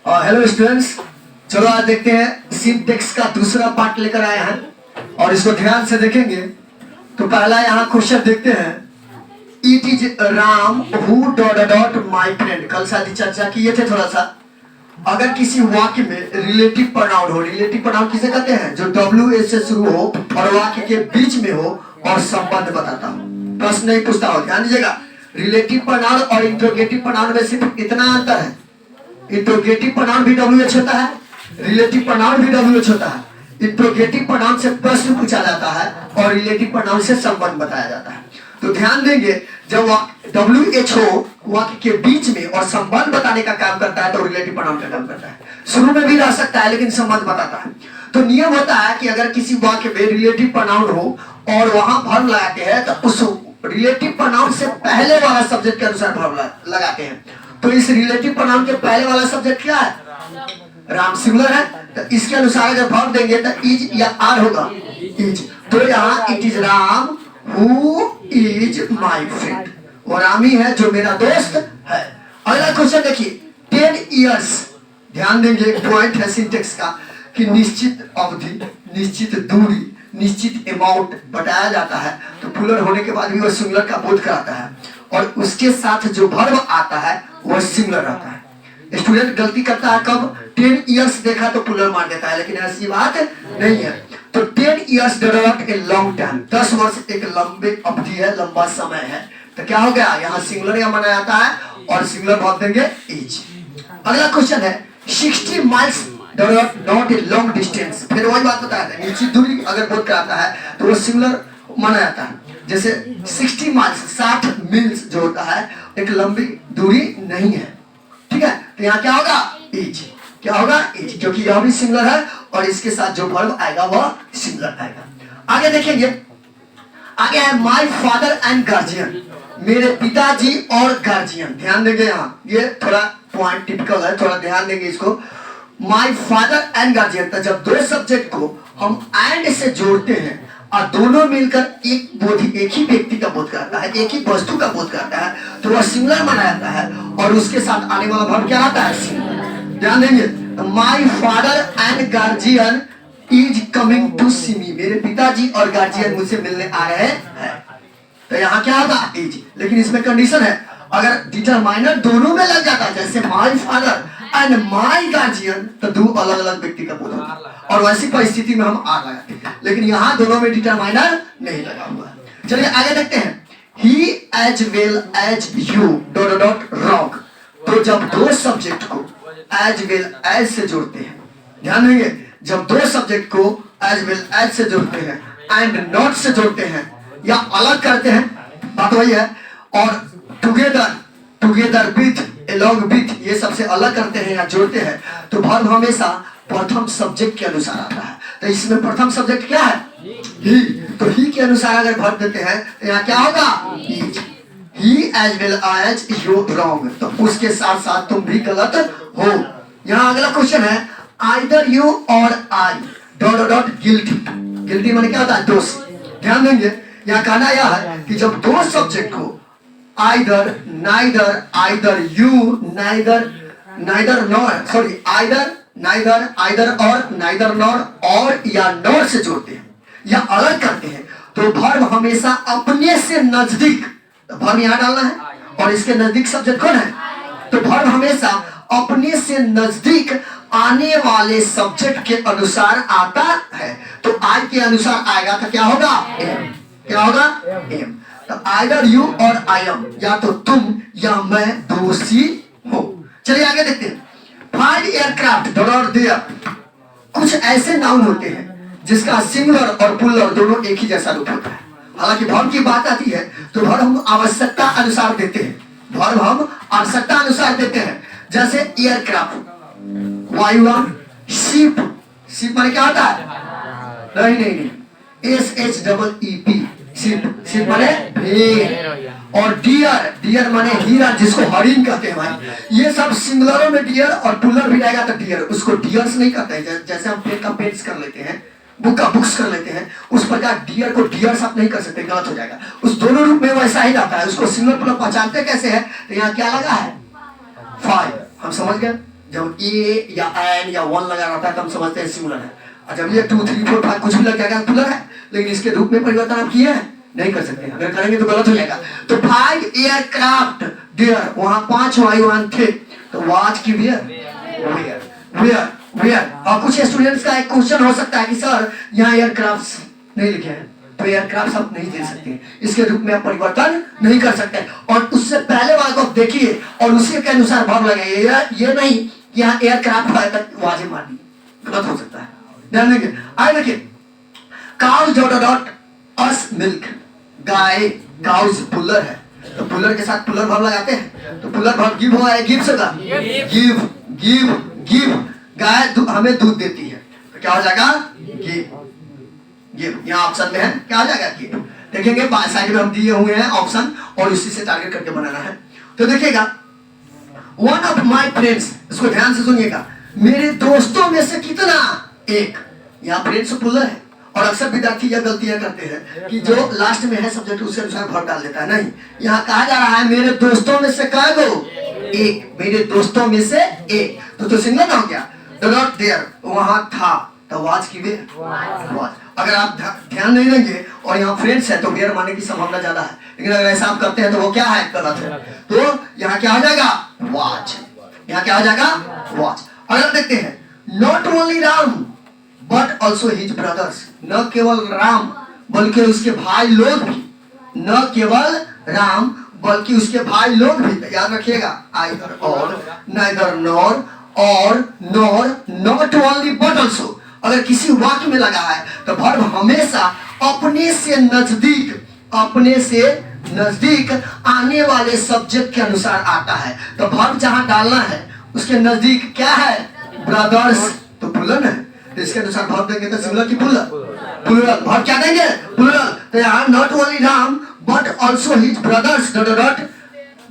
Hello students, चलो आज देखते हैं सिंटेक्स का दूसरा पार्ट लेकर आए हैं और इसको ध्यान से देखेंगे। तो पहला यहाँ क्वेश्चन देखते हैं, it is Ram who dot dot my friend. कल शादी चर्चा किए थे थोड़ा सा। अगर किसी वाक्य में रिलेटिव प्रोनाउन हो, रिलेटिव प्रोनाउन किसे कहते हैं? जो WH से शुरू हो और वाक्य के बीच में हो और संबंध बताता हो। प्रश्न नहीं पूछता हो, ध्यान दीजिएगा। रिलेटिव प्रोनाउन और इंट्रोगेटिव प्रोनाउन में सिर्फ इतना अंतर है, इंट्रोगेटिव प्रोनाउन भी WH होता है, रिलेटिव प्रोनाउन भी WH होता है। इंट्रोगेटिव प्रोनाउन से प्रश्न पूछा जाता है और रिलेटिव प्रोनाउन से संबंध बताया जाता है। तो ध्यान देंगे, जब WH हो वाक्य के बीच में और संबंध बताने का काम करता है तो रिलेटिव प्रोनाउन का काम करता है। शुरू में भी रह सकता है लेकिन संबंध बताता है। तो नियम होता है कि अगर किसी वाक्य में रिलेटिव प्रोनाउन हो और वहां वर्ब लगाते हैं तो उस रिलेटिव प्रोनाउन से पहले वाला सब्जेक्ट के अनुसार वर्ब लगाते हैं। तो इस रिलेटिव प्रोनाउन के पहले वाला सब्जेक्ट क्या है? राम सिंगुलर है, तो इसके अनुसार अगर वर्ब देंगे तो इज या आर होगा, इज। तो यहाँ it is Ram who is my friend, वो रामी है जो मेरा दोस्त है। अगला क्वेश्चन देखिए, 10 इयर्स। ध्यान देंगे, एक पॉइंट है सिंटेक्स का कि निश्चित अवधि, निश्चित दूरी, निश्चित अमाउंट बताया जाता है तो प्लूरल होने के बाद भी वो सिंगुलर का बोध कराता है और उसके साथ जो वर्ब आता है वो सिंगुलर रहता है। स्टूडेंट गलती करता है कब? 10 इयर्स देखा तो प्लूरल मार देता है, लेकिन ऐसी बात नहीं है। तो 10 years dot a long time, 10 वर्ष एक लंबे अवधि है, लंबा समय है। तो क्या हो गया? यहाँ सिंगुलर या माना जाता है और सिंगुलर वर्ब देंगे इज। अगला क्वेश्चन है 60 miles not a long distance. फिर वही बात बताया था, निश्चित दूरी अगर बोध कराता है तो वो सिंगुलर माना जाता है। जैसे 60 माइल्स 60 मील्स जो होता है एक लंबी दूरी नहीं है, ठीक है। तो यहाँ क्या होगा? इज। क्या होगा? इज, क्योंकि यह भी सिंगुलर है और इसके साथ जो वर्ब आएगा वह सिंगुलर आएगा। आगे देखेंगे, आगे है माय फादर एंड गार्जियन, मेरे पिताजी और गार्जियन। ध्यान देंगे, यहाँ ये थोड़ा पॉइंट टिपिकल है, थोड़ा ध्यान देंगे इसको। माय फादर एंड गार्जियन, तो जब दो सब्जेक्ट को हम एंड से जोड़ते हैं और दोनों मिलकर एक बोध, एक ही व्यक्ति का बोध करता है, एक ही वस्तु का बोध करता है तो वह सिंगुलर माना जाता है और उसके साथ आने वाला वर्ब क्या आता है? सिंगुलर। ध्यान देंगे, my father and guardian is coming to see me, मेरे पिताजी और गार्जियन मुझसे मिलने आ रहे हैं। तो यहाँ क्या होगा? इज। लेकिन इसमें कंडीशन है, अगर डिटरमाइनर दोनों में लग जाता है, जैसे my father and my guardian, तो दो अलग अलग व्यक्ति का बोध होता है और वैसी परिस्थिति में हम आ लगाते हैं, लेकिन यहाँ दोनों में डिटरमाइनर नहीं लगा हुआ है। चलिए आगे देखते हैं, he as well as you dot dot rock. तो जब दो सब्जेक्ट को एज वेल एज से जोड़ते हैं, ध्यान देंगे, जब दो सब्जेक्ट को एज वेल एज से जोड़ते हैं, एंड नॉट से जोड़ते हैं या अलग करते हैं, बात वही है, और together, together with, along with, ये सबसे अलग करते हैं या जोड़ते हैं तो वर्ब हमेशा प्रथम सब्जेक्ट के अनुसार आता है। तो इसमें प्रथम सब्जेक्ट क्या है? ही। तो ही के अनुसार अगर वर्ब देते हैं तो यहाँ क्या होगा? Is. He as well as you wrong, तो उसके साथ साथ तुम भी गलत हो। यहाँ अगला क्वेश्चन है, आइदर यू और I dot dot guilty. Guilty माने क्या होता है? दोषी। ध्यान देंगे, यहाँ कहना यह है कि जब दो सब्जेक्ट को either, neither, either you, neither nor, sorry, either, neither, either और neither nor और या nor से जोड़ते हैं या अलग करते हैं तो वर्ब हमेशा अपने से नजदीक, तो वर्ब यहाँ डालना है और इसके नजदीक सब्जेक्ट कौन है? तो वर्ब हमेशा अपने से नजदीक आने वाले सब्जेक्ट के अनुसार आता है। तो आई के अनुसार आएगा तो क्या होगा? एम। क्या होगा? एम। तो आइदर यू और आई एम, या तो तुम या मैं दोषी हो। चलिए आगे देखते हैं, फाइंड एयरक्राफ्ट डॉट देयर। कुछ ऐसे नाउन होते हैं जिसका सिंगुलर और प्लूरल दोनों एक ही जैसा रूप होता है। हालांकि वर्ब की बात आती है तो वर्ब हम आवश्यकता अनुसार देते हैं, वर्ब हम आवश्यकता अनुसार देते हैं। जैसे एयरक्राफ्ट, वायुयान, शिप। शिप माने क्या होता है? नहीं, SHEEP, शिप। शिप माने भेड़। और डियर, डियर माने हीरा, जिसको हरिण कहते हैं भाई। ये सब सिंगुलरों में डियर और प्लूरल भी आएगा तो डियर, उसको डियर्स नहीं कहते हैं। जैसे हम पेन का पेन्स कर लेते हैं, बुक का बुक्स कर लेते हैं, उस प्रकार डियर को डियर्स आप नहीं कर सकते, गलत हो जाएगा। उस दोनों रूप में वैसा ही जाता है। उसको सिंगुलर प्लूरल पहचानते कैसे है? तो यहाँ क्या लगा है? 5। हम समझ गए। जब ए या एन या वन लगा रहता है तब समझते हैं सिंगुलर है, और जब ये 2 3 4 5 कुछ भी लग जाएगा प्लुरल है। लेकिन इसके रूप में परिवर्तन आप किए हैं नहीं कर सकते, अगर करेंगे तो गलत हो जाएगा। तो 5 एयरक्राफ्ट देयर, वहां 5 वायुयान थे, तो वाज की वेयर। और कुछ स्टूडेंट्स का एक क्वेश्चन हो सकता है कि सर यहाँ एयरक्राफ्ट नहीं लिखे हैं, तो एयरक्राफ्ट आप नहीं दे सकते, इसके रूप में आप परिवर्तन नहीं कर सकते। और उससे पहले वाले को देखिए और उसी के अनुसार भाव लगाइए, ये नहीं कि यहाँ एयरक्राफ्ट है तक वाजिब मान ली, गलत हो सकता है। ध्यान देंगे। आगे देखिए, काउ डॉट अस मिल्क, गाय काउज पुलर है, तो पुलर के साथ पुलर भाव लगाते हैं, तो पुलर भाव गिव हुआ है, गिव से का गिव, गाय हमें दूध देती है, तो क्या हो जाएगा गिव। यहाँ ऑप्शन में है, क्या हो जाएगा गिव। देखेंगे साइड में हम दिए हुए हैं ऑप्शन, और उसी से टारगेट करके बनाना है। तो देखिएगा, वन ऑफ माई फ्रेंड्स, इसको ध्यान से सुनिएगा, मेरे दोस्तों में से कितना एक, यहाँ फ्रेंड्स पुलर है। और अक्सर विद्यार्थी यह गलतियां करते हैं कि जो लास्ट में है सब्जेक्ट उसके अनुसार भर डाल देता है। नहीं, यहाँ कहा जा रहा है मेरे दोस्तों में से कै गो एक, मेरे दोस्तों में से एक, तो सिंगल हो गया। नॉट देयर, वहां था, तो वाज की वे वाज। अगर आप ध्यान नहीं देंगे और यहाँ फ्रेंड्स है तो वेयर माने की संभावना ज्यादा है, लेकिन अगर ऐसा आप करते हैं तो वो क्या है, गलत है। तो यहाँ क्या हो जाएगा वाज, यहाँ क्या हो जाएगा वाज। अगर देखते हैं, not only Ram but also his brothers, न केवल राम बल्कि उसके भाई लोग भी, न केवल राम बल्कि उसके भाई लोग भी। याद रखिएगा, आइदर और, नाइदर नॉर, और nor, not only but also. अगर किसी वाक्य में लगा है तो वर्ब हमेशा अपने से नजदीक आने वाले सब्जेक्ट के अनुसार आता है। तो वर्ब जहां डालना है उसके नजदीक क्या है, ब्रदर्स, तो पुलर है, तो इसके अनुसार भाव देंगे तो सिंगुलर की प्लुरल। भाव क्या देंगे, प्लुरल। तो यहाँ not only Ram but also his brothers dot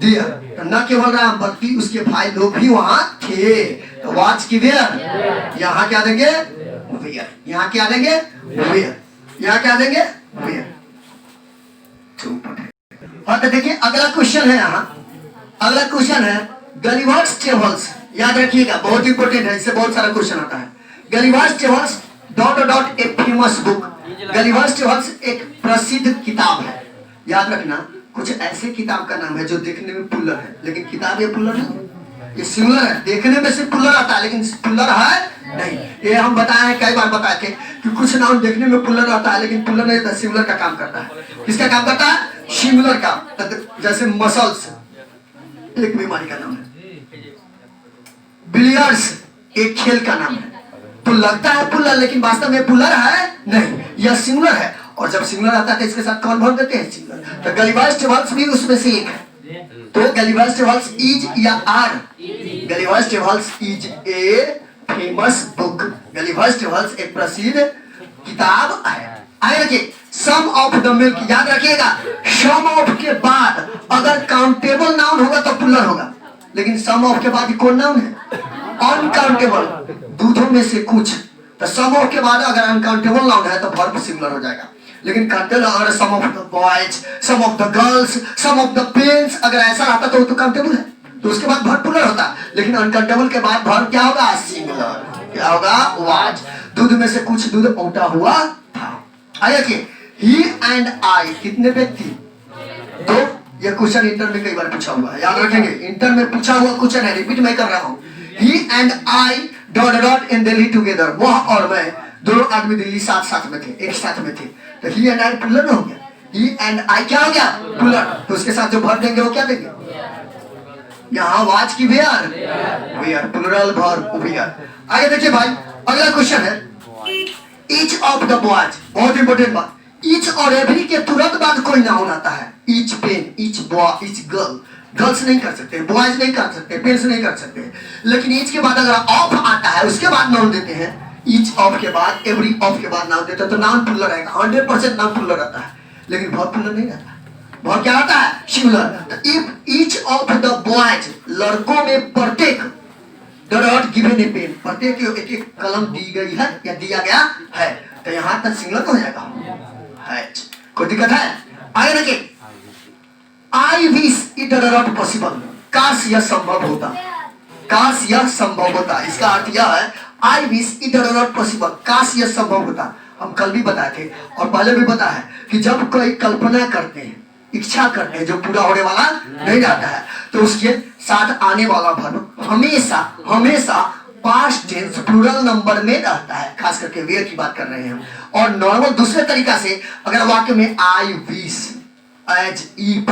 there, तो न केवल राम बल्कि उसके भाई लोग भी वहां थे, तो वाज की वेयर। यहाँ क्या देंगे वेयर, यहाँ क्या देंगे वेयर, यहाँ क्या देंगे वेयर। और तो देखिए अगला क्वेश्चन है, यहाँ अगला क्वेश्चन है गलिवर्स ट्रेवल्स। याद रखिएगा, बहुत इंपॉर्टेंट है, इससे बहुत सारा क्वेश्चन आता है। Gulliver's travels dot A famous book, Gulliver's Travels एक प्रसिद्ध किताब है। याद रखना, कुछ ऐसे किताब का नाम है जो देखने में पुलर है लेकिन किताब ये पुलर नहीं, ये सिंगुलर है। देखने में सिर्फ पुलर आता है लेकिन पुलर है नहीं। ये हम बताए हैं, कई बार बताए थे कि कुछ नाम देखने में पुलर आता है लेकिन पुलर नहीं रहता, सिंगुलर का काम करता है। किसका काम करता है, सिंगुलर का। जैसे मसल्स एक बीमारी का नाम है, बिलियर्ड्स एक खेल का नाम है। तो लगता है पुलर लेकिन वास्तव में पुलर है नहीं, यह सिंगुलर है। और जब सिंगुलर आता है इसके साथ कौन भर देते हैं, सिंगुलर। तो गलिवर्स ट्रेवल्स भी उसमें से एक है। तो गलिवर्स ट्रेवल्स इज या are, Gulliver's Travels is a famous book, Gulliver's Travels एक प्रसिद्ध किताब है। आगे देखिए, सम ऑफ द मिल्क। याद रखिएगा, सम ऑफ के बाद अगर काउंटेबल नाउन होगा तो पुलर होगा, लेकिन सम ऑफ के बाद कौन नाउन है, अनकाउंटेबल, दूधों में से कुछ। तो सम ऑफ के बाद अगर अनकाउंटेबल नाउन है तो वर्ब सिंगुलर हो जाएगा। लेकिन काउंटेबल अगर some of the boys, some of the girls, some of the pens अगर ऐसा रहता तो काउंटेबल है, तो उसके बाद वर्ब पुलर होता। लेकिन अनकाउंटेबल के बाद वर्ब क्या होगा, सिंगुलर। क्या होगा, वाज। दूध में से कुछ दूध औटा हुआ था। आइए, ही एंड आई कितने व्यक्ति, तो यह क्वेश्चन इंटर में कई बार पूछा हुआ है, याद रखेंगे। इंटर में पूछा हुआ क्वेश्चन है, रिपीट मैं कर रहा हूँ। He and I dot in Delhi together, वह और मैं दोनों आदमी दिल्ली साथ में थे, एक साथ में थे। तो ही एंड आई पुलर हो गया, ही एंड आई क्या हो गया, पुलर। तो उसके साथ जो वर्ब देंगे वो क्या देंगे, यहाँ वाज की वेयर, प्लुरल वर्ब वेयर। आगे देखिए भाई, अगला क्वेश्चन है ईच ऑफ द बॉयज, बहुत इंपॉर्टेंट बात। ईच और एवरी के तुरंत बाद कोई नाउन आता है, each pen, each boy, each girl. Girls नहीं कर सकते, बॉयज नहीं कर सकते, पेन्स नहीं कर सकते, लेकिन ईच के बाद अगर ऑफ आता है उसके बाद नाउन देते हैं। ईच ऑफ के बाद, एवरी ऑफ के बाद नाउन देते हैं तो नाउन पुलर रहेगा, 100% नाउन पुलर रहता है, लेकिन वर्ब पुलर नहीं रहता। वर्ब क्या आता है, सिंगुलर। तो if each of the boys, लड़कों में प्रत्येक, डॉट गिवन ए पेन, प्रत्येक एक एक कलम दी गई है या दिया गया है, तो यहाँ तक सिंगुलर हो जाएगा है। कोई दिक्कत है, आगे देखिए, I wish it not possible, काश यह संभव होता, काश यह संभव होता। इसका अर्थ यह है I wish it were not possible. काश यह संभव होता। हम कल भी बताए थे और पहले भी बताया है कि जब कोई कल्पना करते हैं, इच्छा करते हैं जो पूरा होने वाला नहीं रहता है, तो उसके साथ आने वाला वर्ब हमेशा हमेशा पास्ट टेंस प्लूरल नंबर में रहता है। खास करके वेयर की बात कर रहे हैं हम। और नॉर्मल दूसरे तरीका से अगर वाक्य में I wish, as if,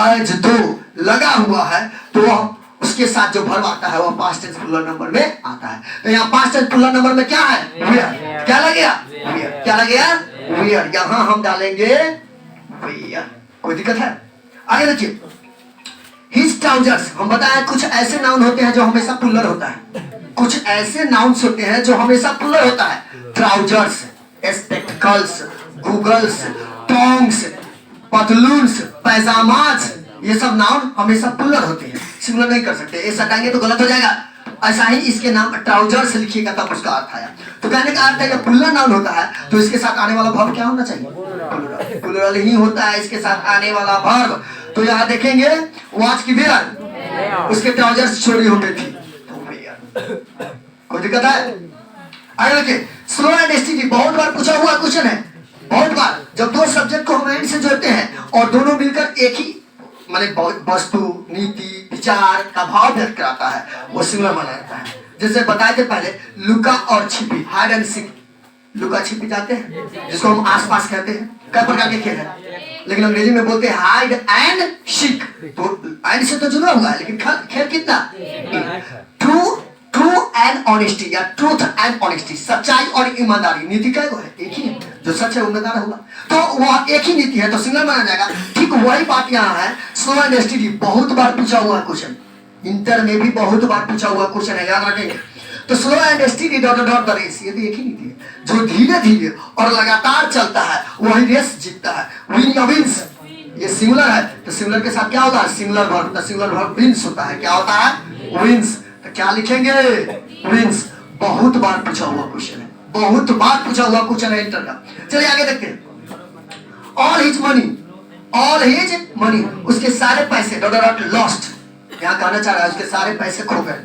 as though लगा हुआ है तो उसके साथ जो वर्ब आता है वो पास्ट टेंस प्लूरल नंबर में आता है। तो यहाँ पास्ट टेंस प्लूरल नंबर में क्या है? वेयर। क्या लगेगा? वेयर। क्या लगेगा? वेयर। यहाँ हम डालेंगे वेयर। कोई दिक्कत है? आगे देखिए, हिज ट्राउजर्स। हम बताएं कुछ ऐसे नाउन होते हैं जो हमेशा प्लूरल होता है। कुछ ऐसे नाउन्स होते हैं जो हमेशा प्लूरल होता है। ट्राउजर्स, स्पेक्टिकल्स, गूगल्स, टोंग्स, पतलून्स, पैजामाज, ये सब नाउन हमेशा प्लूरल होते हैं, सिंगुलर नहीं कर सकते। ये सटाएंगे तो गलत हो जाएगा। ऐसा ही इसके नाम ट्राउजर्स लिखिएगा तब उसका अर्थ आया। तो कहने का अर्थ है जब प्लूरल नाउन होता है तो इसके साथ आने वाला वर्ब क्या होना चाहिए? प्लूरल। प्लूरल ही होता है इसके साथ आने वाला वर्ब। तो यहाँ देखेंगे वॉच की वेयर, उसके ट्राउजर्स चोरी हो गई थी। कोई दिक्कत है? आगे देखिए, स्लो एंड स्टेडी बहुत बार पूछा हुआ क्वेश्चन है। बहुत बार जब दो सब्जेक्ट को हम एंड से जोड़ते हैं और दोनों मिलकर एक ही माने वस्तु, नीति, विचार का भाव व्यक्त कराता है, वो सिंगुलर माना जाता है। जैसे बताए थे पहले, लुका और छिपी, हाइड एंड सीक। लुका छिपी जाते हैं जिसको हम आसपास कहते हैं। कई प्रकार के खेल है, लेकिन अंग्रेजी में बोलते हैं हाइड एंड सीक। तो एंड से तो जुड़ा हुआ है, लेकिन खेल कितना? ट्रू एंड ऑनेस्टी या ट्रूथ एंड ऑनेस्टी, सच्चाई और ईमानदारी। नीति क्या है? एक ही, जो सच है ईमानदार होगा, तो वह एक ही नीति है, तो सिंगुलर माना जाएगा। ठीक वही बात यहाँ है। स्लो एंड स्टेडी बहुत बार पूछा हुआ क्वेश्चन, इंटर में भी बहुत बार पूछा हुआ क्वेश्चन है, याद रखेंगे। तो slow and steady dot dot the race, ये भी एक ही नीति है। जो धीरे धीरे और लगातार चलता है वही रेस जीतता है। विन या विंस, ये सिंगुलर है, तो सिंगुलर के साथ क्या होता है? Singular verb. तो सिंगुलर वर्ब विंस होता है। क्या होता है? विंस। तो क्या लिखेंगे? विंस। बहुत बार पूछा हुआ क्वेश्चन है, बहुत बार पूछा हुआ क्वेश्चन है इंटर का। चलिए आगे देखते हैं। All his money, all his money, उसके सारे पैसे डॉट डॉट लॉस्ट। यहाँ कहना चाह रहा है उसके सारे पैसे खो गए,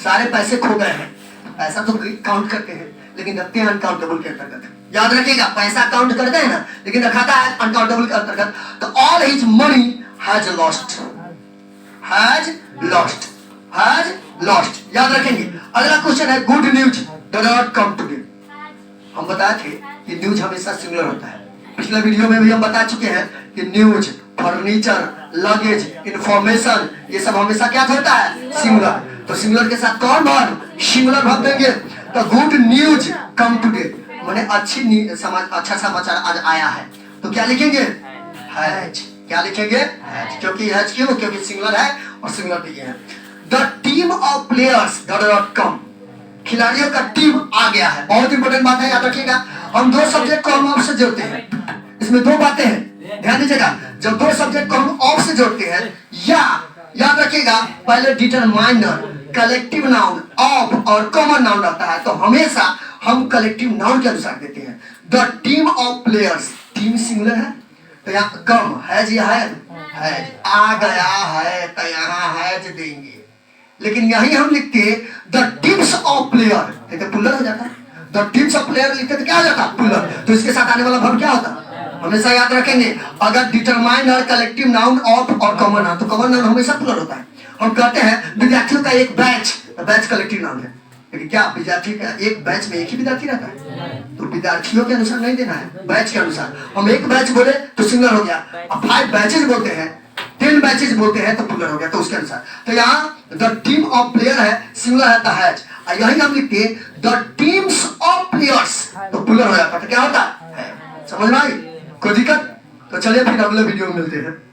सारे पैसे खो गए हैं। पैसा तो काउंट करते हैं लेकिन रखते हैं अनकाउंटेबल के अंतर्गत। याद रखिएगा, पैसा काउंट करते हैं ना, लेकिन रखाता है अनकाउंटेबल के अंतर्गत। तो all his money has lost, has lost, has lost. याद रखेंगे। अगला क्वेश्चन है गुड न्यूज डॉट डॉट कम टुडे। हम बताए थे कि न्यूज हमेशा सिंगुलर होता है। पिछले वीडियो में भी हम बता चुके हैं कि न्यूज, फर्नीचर, लगेज, इंफॉर्मेशन, ये सब हमेशा क्या होता है? सिंगुलर। तो सिंगुलर के साथ कौन वर्ब? सिंगुलर वर्ब देंगे। तो गुड न्यूज कम टुडे, माने अच्छा समाचार आज आया है। तो क्या लिखेंगे? हैज। क्या लिखेंगे? हैज। क्योंकि हैज क्यों? क्योंकि सिंगुलर है और सिंगुलर भी है। The team of players dot dot come, खिलाड़ियों का टीम आ गया है। बहुत इंपॉर्टेंट बात है, याद रखिएगा। हम दो सब्जेक्ट को हम ऑफ से जोड़ते हैं, इसमें दो बातें हैं, ध्यान दीजिएगा। जब दो सब्जेक्ट को हम ऑफ से जोड़ते हैं, या याद रखिएगा पहले डिटरमाइनर, कलेक्टिव नाउन, ऑफ और कॉमन नाउन रहता है, तो हमेशा हम कलेक्टिव नाउन के अनुसार देते हैं। The team of players, team singular है तो यहाँ कम हैज या हैज, आ गया है तो यहाँ हैज देंगे। लेकिन यही हम लिखते द टीम्स ऑफ प्लेयर, तो प्लूरल हो जाता है। द टीम्स ऑफ प्लेयर लिखते तो क्या हो जाता? प्लूरल। तो इसके साथ आने वाला वर्ब क्या होता? हमेशा याद रखेंगे, अगर डिटरमाइनर, कलेक्टिव नाउन, ऑफ और कॉमन नाउन, तो कॉमन नाउन हमेशा प्लूरल होता है। हम कहते हैं विद्यार्थियों का एक बैच, बैच कलेक्टिव नाउन है, लेकिन क्या विद्यार्थी का एक बैच में एक ही विद्यार्थी रहता है? तो विद्यार्थियों के अनुसार नहीं देना है, बैच के अनुसार। हम एक बैच बोले तो सिंगुलर हो गया, अब 5 बैचेज बोलते हैं, 10 बैचेज बोलते हैं तो प्लूरल हो गया, तो उसके अनुसार। तो यहाँ द टीम ऑफ प्लेयर है, सिंगुलर है, द हैज। यही हम लिखते हैं द टीम्स ऑफ प्लेयर्स, तो प्लूरल हो जाता है। तो क्या होता है? समझ में आई? कोई दिक्कत? तो चलिए फिर अगले वीडियो में मिलते हैं।